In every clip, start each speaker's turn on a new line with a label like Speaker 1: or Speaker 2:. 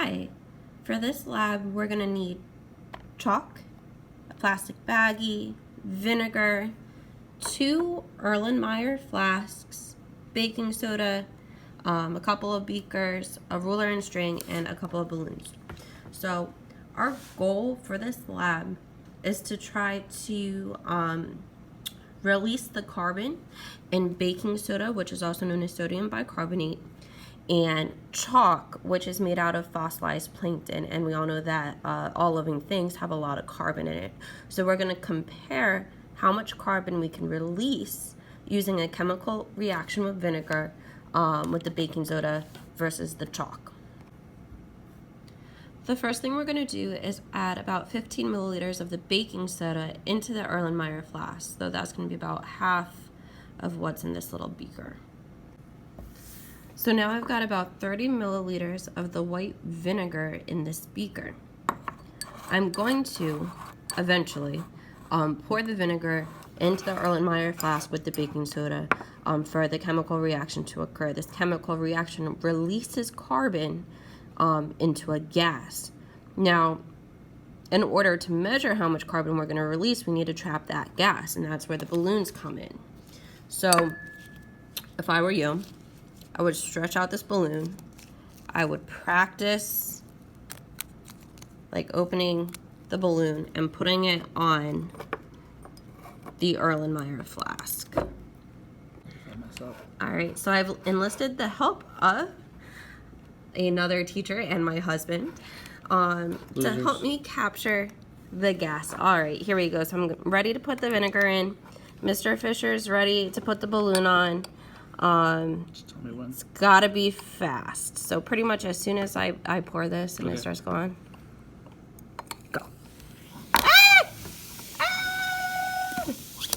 Speaker 1: Alright, for this lab we're going to need chalk, a plastic baggie, vinegar, 2 Erlenmeyer flasks, baking soda, a couple of beakers, a ruler and string, and a couple of balloons. So our goal for this lab is to try to release the carbon in baking soda, which is also known as sodium bicarbonate, and chalk, which is made out of fossilized plankton, and we all know that all living things have a lot of carbon in it. So we're going to compare how much carbon we can release using a chemical reaction with vinegar with the baking soda versus the chalk. The first thing we're going to do is add about 15 milliliters of the baking soda into the Erlenmeyer flask. So that's going to be about half of what's in this little beaker. So now I've got about 30 milliliters of the white vinegar in this beaker. I'm going to eventually pour the vinegar into the Erlenmeyer flask with the baking soda for the chemical reaction to occur. This chemical reaction releases carbon into a gas. Now, in order to measure how much carbon we're going to release, we need to trap that gas, and that's where the balloons come in. So, if I were you, I would stretch out this balloon. I would practice like opening the balloon and putting it on the Erlenmeyer flask. All right, so I've enlisted the help of another teacher and my husband to help me capture the gas. All right, here we go. So I'm ready to put the vinegar in. Mr. Fisher's ready to put the balloon on.
Speaker 2: Just tell me when.
Speaker 1: It's gotta be fast. So pretty much as soon as I pour this and it starts going. Go. Ah! Ah!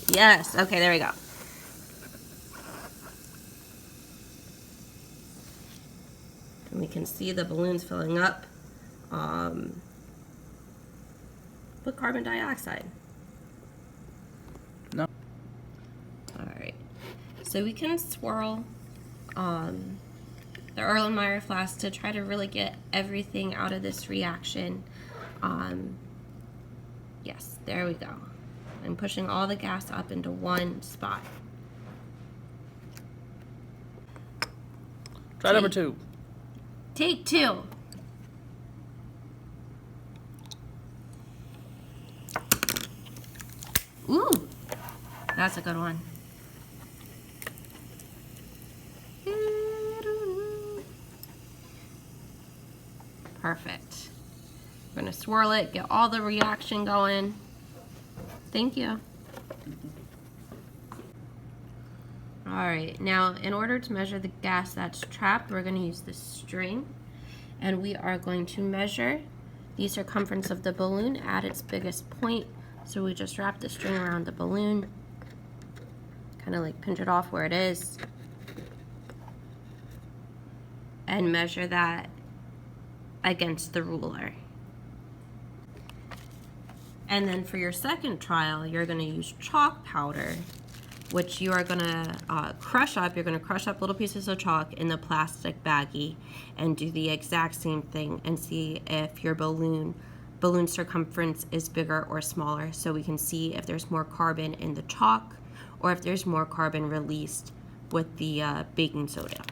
Speaker 1: Yes, okay, there we go. And we can see the balloons filling up with carbon dioxide.
Speaker 2: No.
Speaker 1: Alright, so we can swirl the Erlenmeyer flask to try to really get everything out of this reaction. Yes, there we go. I'm pushing all the gas up into one spot.
Speaker 2: Try number 2.
Speaker 1: Take 2. Ooh, that's a good one. Perfect. We're gonna swirl it, get all the reaction going. Thank you. All right, now in order to measure the gas that's trapped, we're gonna use this string, and we are going to measure the circumference of the balloon at its biggest point. So we just wrap the string around the balloon, kind of like pinch it off where it is, and measure that against the ruler. And then for your second trial, you're going to use chalk powder, which you are going to crush up. You're going to crush up little pieces of chalk in the plastic baggie and do the exact same thing and see if your balloon circumference is bigger or smaller, so we can see if there's more carbon in the chalk or if there's more carbon released with the baking soda.